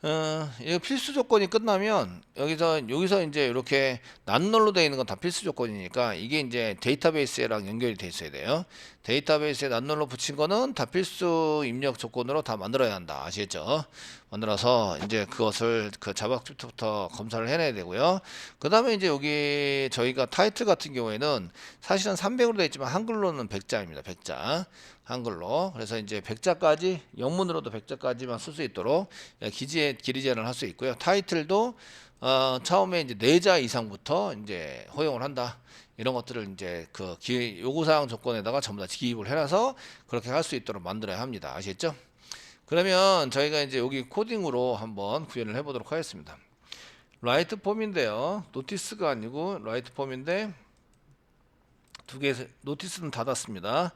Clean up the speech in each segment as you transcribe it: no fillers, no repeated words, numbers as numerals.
이거 필수 조건이 끝나면 여기서 이제 이렇게 낱롤로 되어 있는 건 다 필수 조건이니까 이게 이제 데이터베이스랑 연결이 돼 있어야 돼요. 데이터베이스에 낱롤로 붙인 거는 다 필수 입력 조건으로 다 만들어야 한다. 아시겠죠? 만들어서 이제 그것을 그 자바스크립트부터 검사를 해내야 되고요. 그 다음에 이제 여기 저희가 타이틀 같은 경우에는 사실은 300으로 되어 있지만 한글로는 100자입니다. 100자. 한글로. 그래서 이제 100자까지 영문으로도 100자까지만 쓸 수 있도록 길이 제한을 할 수 있고요. 타이틀도 처음에 이제 4자 이상부터 이제 허용을 한다. 이런 것들을 이제 그 요구사항 조건에다가 전부 다 기입을 해놔서 그렇게 할 수 있도록 만들어야 합니다. 아시겠죠? 그러면 저희가 이제 여기 코딩으로 한번 구현을 해보도록 하겠습니다. 라이트 폼인데요. 노티스가 아니고 라이트 폼인데 두 개 노티스는 닫았습니다.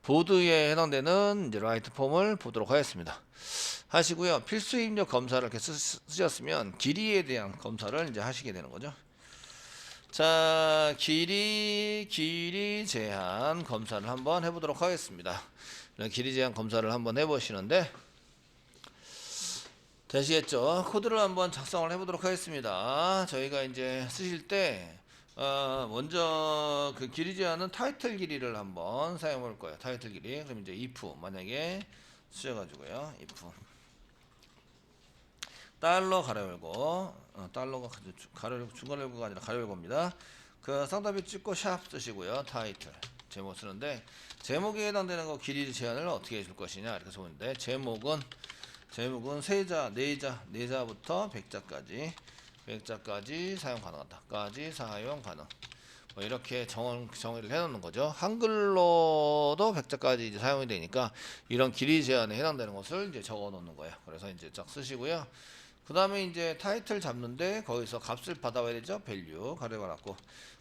보드에 해당되는 이제 라이트 폼을 보도록 하겠습니다. 하시고요. 필수 입력 검사를 이렇게 쓰셨으면 길이에 대한 검사를 이제 하시게 되는 거죠. 자, 길이 제한 검사를 한번 해보도록 하겠습니다. 길이 제한 검사를 한번 해보시는데 되시겠죠? 코드를 한번 작성을 해보도록 하겠습니다. 저희가 이제 쓰실 때 먼저 그 길이 제한은 타이틀 길이를 한번 사용해 볼 거예요. 타이틀 길이. 그럼 이제 if 만약에 쓰셔가지고요. if 달러 가로 열고 달러가 가로 열고 중괄호 열고가 아니라 가로 열고입니다. 그 상단표 찍고 샵 쓰시고요. 타이틀 제목 쓰는데 제목에 해당되는 거 길이 제한을 어떻게 해줄 것이냐 이렇게 적었는데 제목은 세자, 네자부터 100자까지 사용 가능하다까지 사용 가능. 뭐 이렇게 정의를 해놓는 거죠. 한글로도 100자까지 이제 사용이 되니까 이런 길이 제한에 해당되는 것을 이제 적어 놓는 거예요. 그래서 이제 쫙 쓰시고요. 그 다음에 이제 타이틀 잡는데 거기서 값을 받아와야 되죠. 밸류 가려가 놨고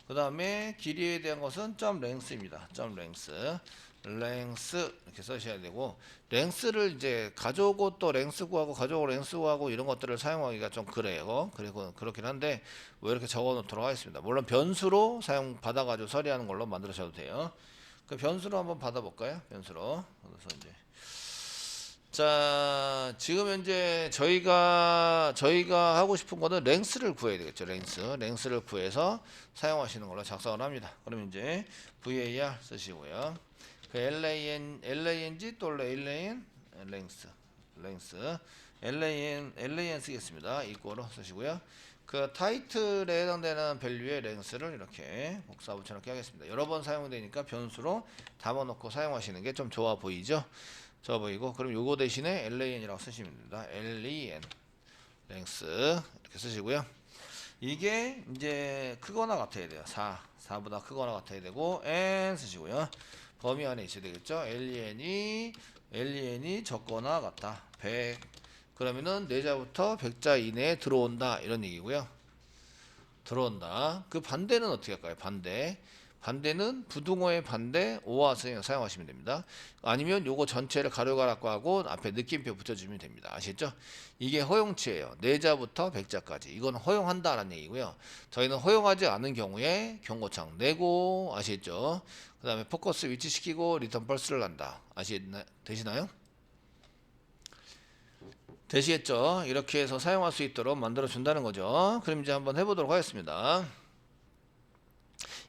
그 다음에 길이에 대한 것은 점 랭스입니다. 점 랭스 이렇게 쓰셔야 되고 랭스를 이제 가져오고 또 랭스 구하고 가져오고 랭스 구하고 이런 것들을 사용하기가 좀 그래요. 그리고 그렇긴 한데 뭐 이렇게 적어 놓도록 하겠습니다. 물론 변수로 사용 받아 가지고 처리하는 걸로 만들으셔도 돼요. 그 변수로 한번 받아 볼까요? 변수로. 그래서 이제 자, 지금 현재 저희가 하고 싶은 거는 랭스를 구해야 되겠죠. 랭스를 구해서 사용하시는 걸로 작성을 합니다. 그럼 이제 var 쓰시고요. 그 lang 또 lan 랭스 lan 쓰겠습니다. 이꼬로 쓰시고요. 그 타이틀에 해당되는 밸류의 랭스를 이렇게 복사 붙여넣기 하겠습니다. 여러 번 사용되니까 변수로 담아놓고 사용하시는 게 좀 좋아 보이죠? 좋아 보이고 그럼 요거 대신에 lan이라고 쓰시면 됩니다. len 랭스 이렇게 쓰시고요. 이게 이제 크거나 같아야 돼요. 4보다 크거나 같아야 되고 n 쓰시고요. 범위 안에 있어야 되겠죠. len이 적거나 같다. 100 그러면은 4자부터 100자 이내에 들어온다 이런 얘기고요. 들어온다. 그 반대는 어떻게 할까요? 반대는 부등호의 반대 오화 사용하시면 됩니다. 아니면 요거 전체를 가로가락고 하고 앞에 느낌표 붙여주면 됩니다. 아시겠죠? 이게 허용치예요. 4자부터 100자까지. 이건 허용한다라는 얘기고요. 저희는 허용하지 않은 경우에 경고창 내고 아시겠죠? 그 다음에 포커스 위치시키고 리턴 펄스를 한다. 되시나요? 되시겠죠? 이렇게 해서 사용할 수 있도록 만들어 준다는 거죠. 그럼 이제 한번 해보도록 하겠습니다.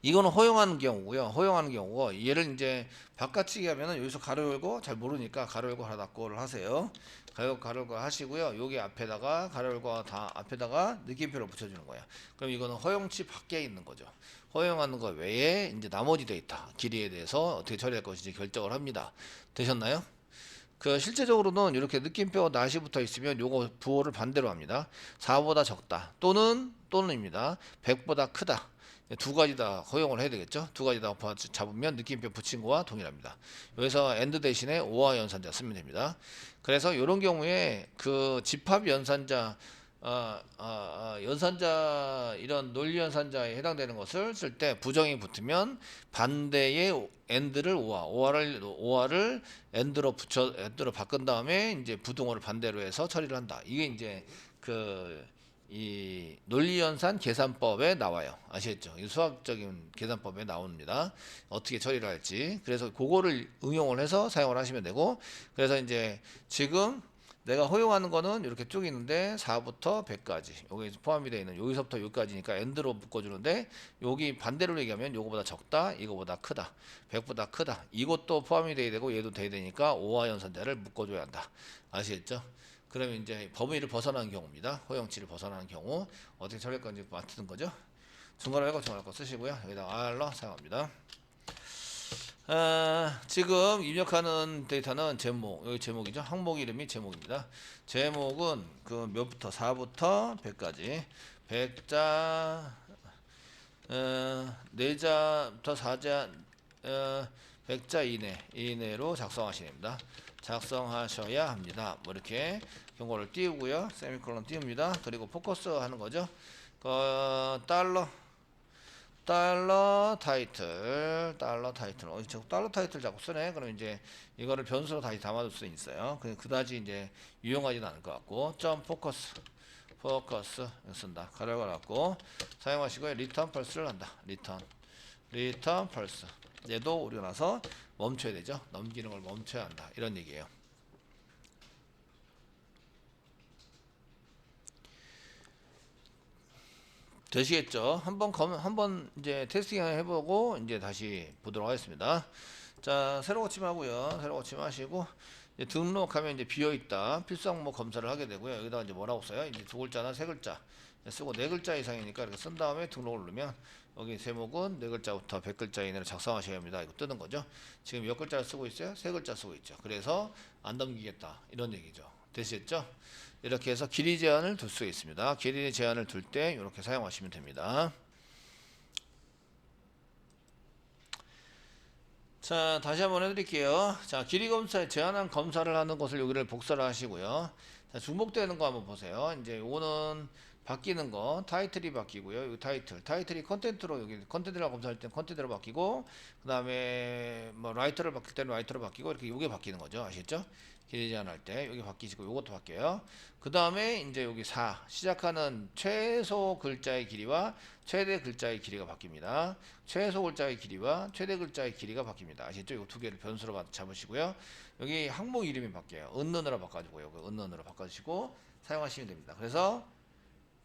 이거는 허용하는 경우고요. 허용하는 경우고 얘를 이제 바깥치기 하면은 여기서 가로 열고 잘 모르니까 가로 열고 가로 닫고를 하세요. 가로 열고 하시고요. 여기 앞에다가 가로 열고 다 앞에다가 느낌표를 붙여주는 거예요. 그럼 이거는 허용치 밖에 있는 거죠. 허용하는 것 외에 이제 나머지 데이터 길이에 대해서 어떻게 처리할 것인지 결정을 합니다. 되셨나요? 그 실제적으로는 이렇게 느낌표 낫이 붙어 있으면 요거 부호를 반대로 합니다. 4보다 적다 또는입니다. 100보다 크다. 두 가지 다 허용을 해야 되겠죠. 두 가지 다 잡으면 느낌표 붙인 거와 동일합니다. 여기서 AND 대신에 OR 연산자 쓰면 됩니다. 그래서 이런 경우에 그 집합 연산자 연산자 이런 논리 연산자에 해당되는 것을 쓸 때 부정이 붙으면 반대의 AND를 OR를 AND로 바꾼 다음에 이제 부등호를 반대로 해서 처리를 한다. 이게 이제 이 논리연산 계산법에 나와요. 아시겠죠? 이 수학적인 계산법에 나옵니다. 어떻게 처리를 할지. 그래서 그거를 응용을 해서 사용을 하시면 되고, 그래서 이제 지금 내가 허용하는 거는 이렇게 쭉 있는데 4부터 100까지 여기 포함이 되어 있는 여기서부터 여기까지니까 엔드로 묶어주는데 여기 반대로 얘기하면 요거보다 적다 이거보다 크다 100보다 크다 이것도 포함이 돼야 되고 얘도 돼야 되니까 5와 연산자를 묶어줘야 한다. 아시겠죠? 그러면 이제 범위를 벗어나는 경우입니다. 허용치를 벗어나는 경우 어떻게 처리할 건지 맡는 거죠. 중괄호 해고 중괄호 거 쓰시고요. 여기다 R로 사용합니다. 지금 입력하는 데이터는 제목, 여기 제목이죠. 항목 이름이 제목입니다. 제목은 그 몇부터 4부터 100까지 100자 4자부터 4자 100자 이내로 작성하셔야 됩니다. 작성하셔야 합니다. 뭐 이렇게 경고를 띄우고요. 세미콜론 띄웁니다. 그리고 포커스 하는 거죠. 달러 타이틀 자꾸 달러 타이틀 자꾸 쓰네. 그럼 이제 이거를 변수로 다시 담아둘 수 있어요. 그다지 이제 유용하지는 않을 것 같고 점 포커스 쓴다. 가려고 갖고 사용하시고요. 리턴 펄스를 한다. 리턴 펄스 얘도 우리가 나서 멈춰야 되죠. 넘기는 걸 멈춰야 한다. 이런 얘기예요. 되시겠죠? 한번 이제 테스팅 해보고 이제 다시 보도록 하겠습니다. 자, 새로 고침하고요. 새로 고침하시고 이제 등록하면 이제 비어 있다. 필수 항목 검사를 하게 되고요. 여기다 이제 뭐라고 써요? 이제 두 글자나 세 글자 쓰고 네 글자 이상이니까 이렇게 쓴 다음에 등록을 누르면 여기 제목은 네 글자부터 100글자 이내로 작성하셔야 합니다. 이거 뜨는 거죠. 지금 몇 글자를 쓰고 있어요? 세 글자 쓰고 있죠. 그래서 안 넘기겠다 이런 얘기죠. 되시겠죠? 이렇게 해서 길이 제한을 둘 수 있습니다. 길이 제한을 둘 때 이렇게 사용하시면 됩니다. 자, 다시 한번 해드릴게요. 자, 길이 검사에 제한한 검사를 하는 것을 여기를 복사를 하시고요. 자, 중복되는 거 한번 보세요. 이제 요거는 바뀌는 거 타이틀이 바뀌고요. 이 타이틀이 컨텐트로 여기 컨텐츠라고 검사할 때는 컨텐츠로 바뀌고 그 다음에 뭐 라이터를 바뀔 때는 라이터로 바뀌고 이렇게 요게 바뀌는 거죠. 아시겠죠? 길이 제한할 때 여기 바뀌시고 요것도 바뀌어요. 그 다음에 이제 여기 4 시작하는 최소 글자의 길이와 최대 글자의 길이가 바뀝니다. 최소 글자의 길이와 최대 글자의 길이가 바뀝니다. 아시죠? 이 두 개를 변수로 잡으시고요. 여기 항목 이름이 바뀌어요. 은는으로 바꿔주고요. 은는으로 바꿔주시고 사용하시면 됩니다. 그래서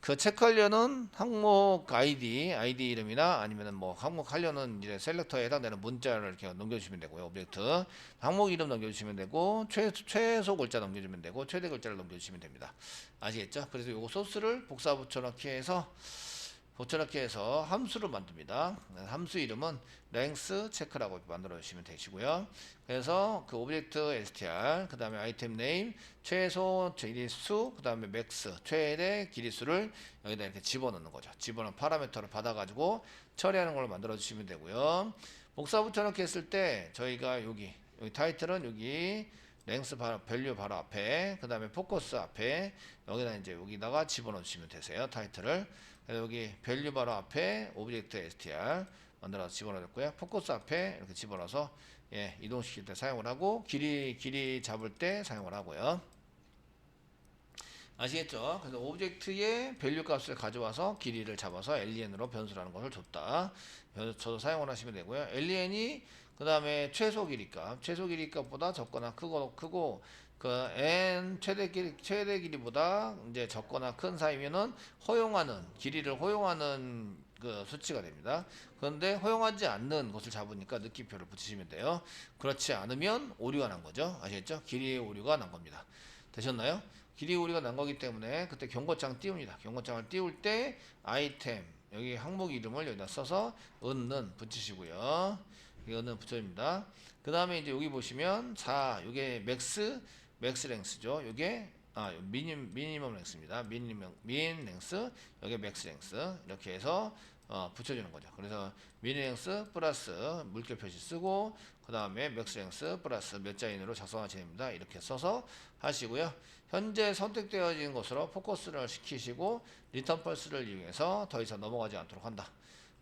그 체크하려는 항목 아이디 이름이나 아니면은 뭐 항목 하려는 이제 셀렉터에 해당되는 문자를 이렇게 넘겨주시면 되고요. 오브젝트 항목 이름 넘겨주시면 되고 최소 글자 넘겨주면 되고 최대 글자를 넘겨주시면 됩니다. 아시겠죠? 그래서 요거 소스를 복사 붙여넣기 해서 함수를 만듭니다. 함수 이름은 length 체크라고 만들어 주시면 되시고요. 그래서 그 오브젝트 str 그 다음에 아이템 네임 최소 길이수 그 다음에 max 최대 길이수를 여기다 이렇게 집어넣는 거죠. 집어넣은 파라미터를 받아가지고 처리하는 걸 만들어 주시면 되고요. 복사 붙여넣기 했을 때 저희가 여기 타이틀은 여기 랭스 밸류 바로 앞에 그 다음에 포커스 앞에 여기다 이제 여기다가 집어넣어 주시면 되세요. 타이틀을. 그래서 여기 밸류 바로 앞에 오브젝트 str 만들어서 집어넣었고요. 포커스 앞에 이렇게 집어넣어서 이동시킬 때 사용을 하고 길이 잡을 때 사용을 하고요. 아시겠죠? 그래서 오브젝트의 밸류 값을 가져와서 길이를 잡아서 len으로 변수라는 것을 줬다. 저도 사용을 하시면 되고요. len이 그 다음에 최소 길이값보다 적거나 크고 그 n 최대 길이보다 이제 적거나 큰 사이면은 길이를 허용하는 그 수치가 됩니다. 그런데 허용하지 않는 것을 잡으니까 느낌표를 붙이시면 돼요. 그렇지 않으면 오류가 난 거죠. 아시겠죠? 길이의 오류가 난 겁니다. 되셨나요? 길이 오류가 난 거기 때문에 그때 경고장 띄웁니다. 경고장을 띄울 때 아이템 여기 항목 이름을 여기다 써서 은는 붙이시고요. 이거는 붙여줍니다. 그 다음에 이제 여기 보시면 4 이게 맥스 랭스죠. 이게 미니멈 랭스입니다. 민 랭스 여기 맥스 랭스 이렇게 해서 붙여주는 거죠. 그래서 미니 랭스 플러스 물결 표시 쓰고 그 다음에 맥스 랭스 플러스 몇 자인으로 작성하셔야 됩니다. 이렇게 써서 하시고요. 현재 선택되어진 것으로 포커스를 시키시고 리턴 펄스를 이용해서 더 이상 넘어가지 않도록 한다.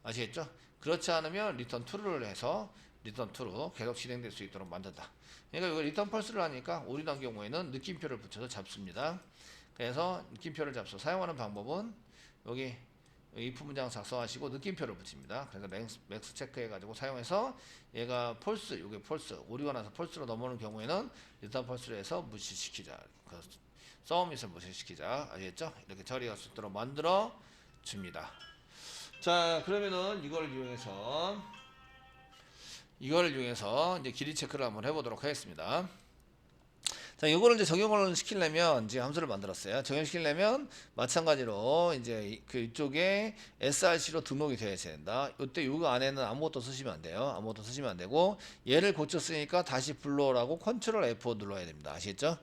아시겠죠? 그렇지 않으면 리턴 트루를 해서 리턴 트루 계속 진행될 수 있도록 만든다. 그러니까 이거 리턴 펄스를 하니까 오류 난 경우에는 느낌표를 붙여서 잡습니다. 그래서 느낌표를 잡서 사용하는 방법은 여기 if 문장 작성하시고 느낌표를 붙입니다. 그래서 맥스 체크해 가지고 사용해서 얘가 폴스, 이게 폴스, 오류가 나서 폴스로 넘어오는 경우에는 리턴 펄스를 해서 무시시키자. 서밋을 모션시키자. 아시겠죠? 이렇게 처리할 수 있도록 만들어 줍니다. 자, 그러면은 이거를 이용해서 이제 길이 체크를 한번 해보도록 하겠습니다. 자, 이거를 이제 적용을 시키려면 이제 함수를 만들었어요. 적용시키려면 마찬가지로 이제 그 이쪽에 src로 등록이 되어야 된다. 이때 이거 안에는 아무것도 쓰시면 안 돼요. 아무것도 쓰시면 안 되고 얘를 고쳤으니까 다시 불러오라고 컨트롤 F5 눌러야 됩니다. 아시겠죠?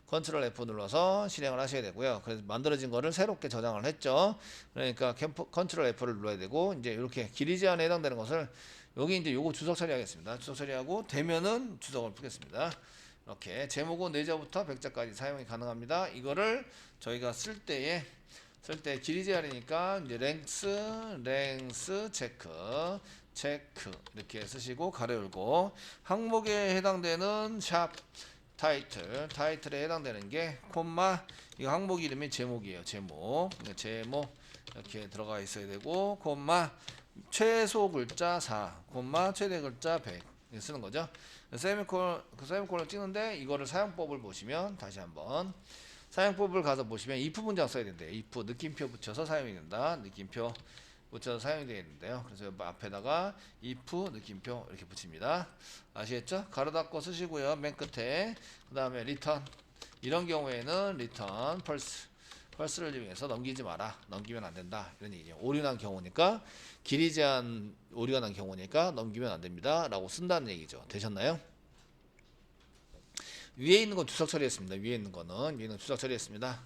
컨트롤 F 눌러서 실행을 하셔야 되고요. 그래서 만들어진 거를 새롭게 저장을 했죠. 그러니까 컨트롤 F를 눌러야 되고 이제 이렇게 길이 제한에 해당되는 것을 여기 이제 요거 주석 처리하겠습니다. 주석 처리하고 되면은 주석을 푸겠습니다. 이렇게 제목은 내자부터 백자까지 사용이 가능합니다. 이거를 저희가 쓸 때 길이 제한이니까 이제 랭스 체크 이렇게 쓰시고 가로 열고 항목에 해당되는 샵 타이틀에 해당되는 게 콤마 이거 항목 이름이 제목이에요. 제목 이렇게 들어가 있어야 되고 콤마 최소 글자 4 콤마 최대 글자 100 이렇게 쓰는 거죠. 세미콜을 찍는데 이거를 사용법을 보시면 다시 한번 사용법을 가서 보시면 if 문장 써야 된대요. if 느낌표 붙여서 사용이 된다. 느낌표 붙여서 사용이 되겠는데요. 그래서 앞에다가 if 느낌표 이렇게 붙입니다. 아시겠죠? 가로 닫고 쓰시고요. 맨 끝에 그 다음에 return 이런 경우에는 return 펄스를 이용해서 넘기지 마라. 넘기면 안 된다. 이런 얘기죠. 오류 난 경우니까 길이 제한 오류가 난 경우니까 넘기면 안 됩니다. 라고 쓴다는 얘기죠. 되셨나요? 위에 있는 건 주석 처리했습니다. 위에 있는 거는 주석 처리했습니다.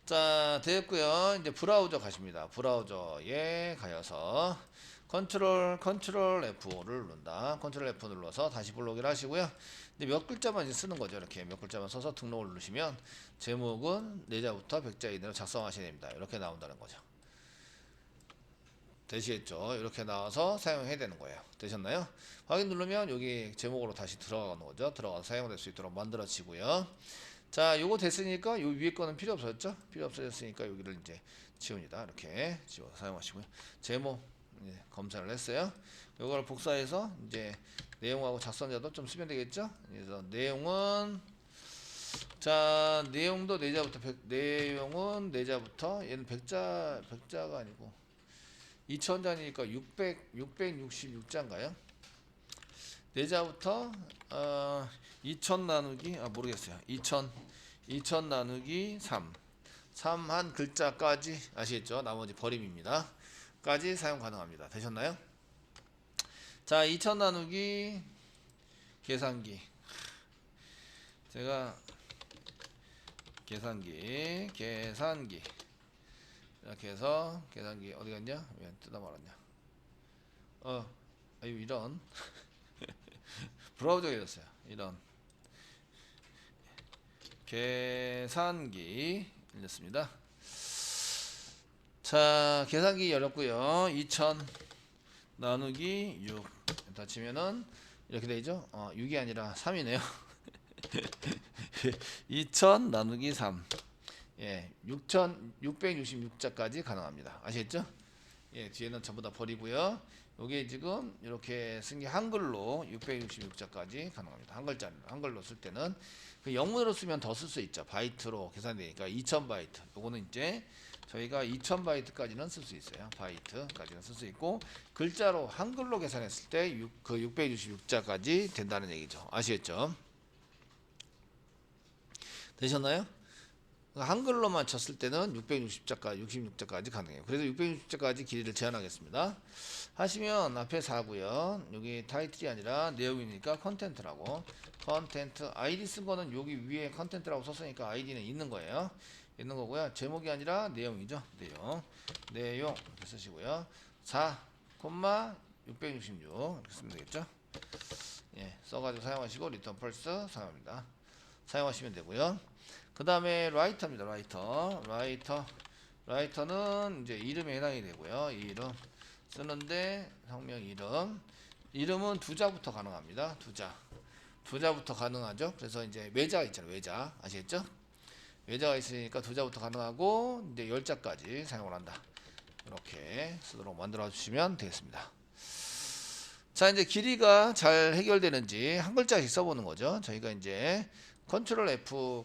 자, 됐고요. 이제 브라우저 가십니다. 브라우저에 가셔서 컨트롤 F를 누른다. 컨트롤 F 눌러서 다시 블록을 하시고요. 이제 몇 글자만 이제 쓰는 거죠. 이렇게 몇 글자만 써서 등록을 누르시면 제목은 내자부터 백자 이내로 작성하셔야 됩니다. 이렇게 나온다는 거죠. 되시겠죠? 이렇게 나와서 사용해야 되는 거예요. 되셨나요? 확인 누르면 여기 제목으로 다시 들어가는 거죠. 들어가서 사용될 수 있도록 만들어지고요. 자, 요거 됐으니까 요 위에 거는 필요 없어졌죠? 필요 없어졌으니까 여기를 이제 지웁니다. 이렇게 지워서 사용하시고요. 제목 검사를 했어요. 요걸 복사해서 이제 내용하고 작성자도 좀 쓰면 되겠죠? 그래서 내용은 자, 내용도 내용은 내자부터 얘는 백자가 아니고 2000자니까 666자인가요? 내자부터 2000 나누기 모르겠어요. 2000 나누기 3 한 글자까지 아시겠죠? 나머지 버림입니다. 까지 사용 가능합니다. 되셨나요? 자, 2000 나누기 계산기 제가 계산기 이렇게 해서 계산기 어디 갔냐? 왜 뜯어 말았냐? 아유 이런 브라우저가 열렸어요. 이런 계산기 열렸습니다. 자, 계산기 열렸고요. 2000 나누기 6 닫히면은 이렇게 되죠. 6이 아니라 3이네요. 2000 나누기 3 666자까지 가능합니다. 아시겠죠? 뒤에는 전부 다 버리고요. 요게 지금 이렇게 쓴 게 한글로 666자까지 가능합니다. 한글로 쓸 때는 그 영문으로 쓰면 더 쓸 수 있죠. 바이트로 계산되니까 2000바이트. 요거는 이제 저희가 2000바이트까지는 쓸 수 있어요. 바이트까지는 쓸 수 있고 글자로 한글로 계산했을 때 그 666자까지 된다는 얘기죠. 아시겠죠? 되셨나요? 한글로만 쳤을 때는 66자까지 가능해요. 그래서 660자까지 길이를 제한하겠습니다. 하시면 앞에 4고요. 여기 타이틀이 아니라 내용이니까 컨텐트라고. 컨텐트 아이디 쓴 거는 여기 위에 컨텐트라고 썼으니까 아이디는 있는 거예요. 있는 거고요. 제목이 아니라 내용이죠. 내용 이렇게 쓰시고요. 4, 666 이렇게 쓰면 되겠죠. 써가지고 사용하시고 리턴 펄스 사용하시면 되고요. 그 다음에 라이터입니다. 라이터는 이제 이름에 해당이 되고요. 이 이름 쓰는데 성명 이름은 두자부터 가능합니다. 두자부터 가능하죠. 그래서 이제 외자 있잖아요. 외자 아시겠죠? 외자가 있으니까 두자부터 가능하고 이제 10자까지 사용을 한다. 이렇게 쓰도록 만들어 주시면 되겠습니다. 자, 이제 길이가 잘 해결되는지 한 글자씩 써보는 거죠. 저희가 이제 컨트롤 F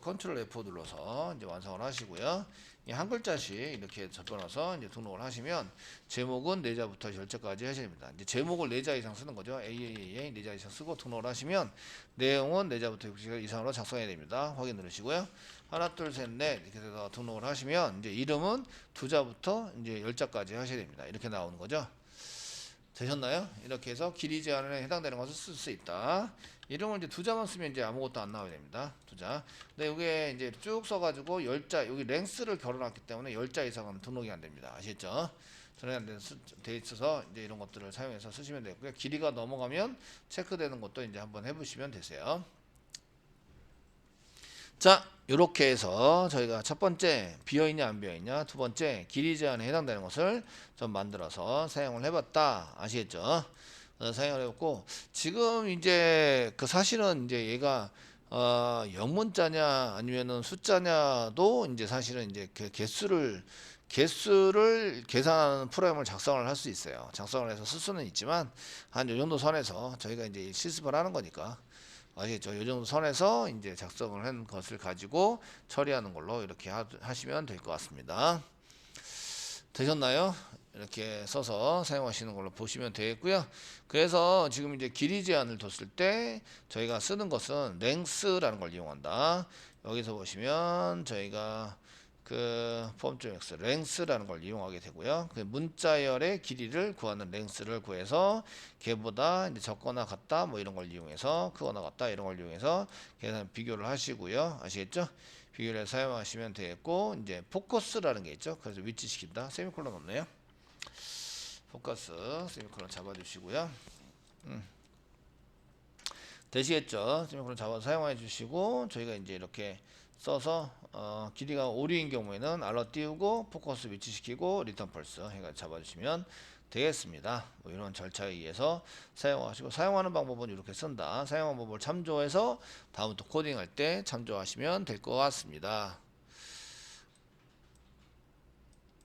눌러서 이제 완성을 하시고요. 이 한 글자씩 이렇게 접어넣어서 이제 등록을 하시면 제목은 4자부터 10자까지 하셔야 됩니다. 이제 제목을 4자 이상 쓰는 거죠. AAA 4자 이상 쓰고 등록을 하시면 내용은 4자부터 6자 이상으로 작성해야 됩니다. 확인 누르시고요. 하나, 둘, 셋, 넷 이렇게 해서 등록을 하시면 이제 이름은 2자부터 이제 10자까지 하셔야 됩니다. 이렇게 나오는 거죠. 되셨나요? 이렇게 해서 길이 제한에 해당되는 것을 쓸 수 있다. 이름을 이제 2자만 쓰면 이제 아무것도 안 나와야 됩니다. 2자. 근데 이게 이제 쭉 써가지고 10자, 여기 랭스를 걸어놨기 때문에 10자 이상은 등록이 안 됩니다. 아시겠죠? 등록이 안 돼 있어서 이제 이런 것들을 사용해서 쓰시면 되고요. 길이가 넘어가면 체크되는 것도 이제 한번 해보시면 되세요. 자, 이렇게 해서 저희가 첫 번째 비어있냐 안 비어있냐, 두 번째 길이 제한에 해당되는 것을 좀 만들어서 사용을 해봤다. 아시겠죠? 사용을 해봤고, 지금 이제 그 사실은 이제 얘가 영문자냐 아니면은 숫자냐도 이제 사실은 이제 그 개수를 계산하는 프로그램을 작성을 할 수 있어요. 작성을 해서 쓸 수는 있지만 한 요 정도 선에서 저희가 이제 실습을 하는 거니까. 아시겠죠? 이 정도 선에서 이제 작성을 한 것을 가지고 처리하는 걸로 이렇게 하시면 될 것 같습니다. 되셨나요? 이렇게 써서 사용하시는 걸로 보시면 되겠고요. 그래서 지금 이제 길이 제한을 뒀을 때 저희가 쓰는 것은 랭스라는 걸 이용한다. 여기서 보시면 저희가 그 폼.x 랭스라는 걸 이용하게 되고요. 그 문자열의 길이를 구하는 랭스를 구해서 걔보다 이제 적거나 같다 뭐 이런 걸 이용해서 크거나 같다 이런 걸 이용해서 계산 비교를 하시고요. 아시겠죠? 비교를 해서 사용하시면 되겠고, 이제 포커스라는 게 있죠. 그래서 위치시킨다. 세미콜론 없네요. 포커스 세미콜론 잡아주시고요. 되시겠죠? 세미콜론 잡아서 사용해 주시고, 저희가 이제 이렇게 써서 길이가 오류인 경우에는 알러 띄우고 포커스 위치시키고 리턴 펄스 해가 잡아주시면 되겠습니다. 뭐 이런 절차에 의해서 사용하시고, 사용하는 방법은 이렇게 쓴다. 사용하는 방법을 참조해서 다음부터 코딩할 때 참조하시면 될 것 같습니다.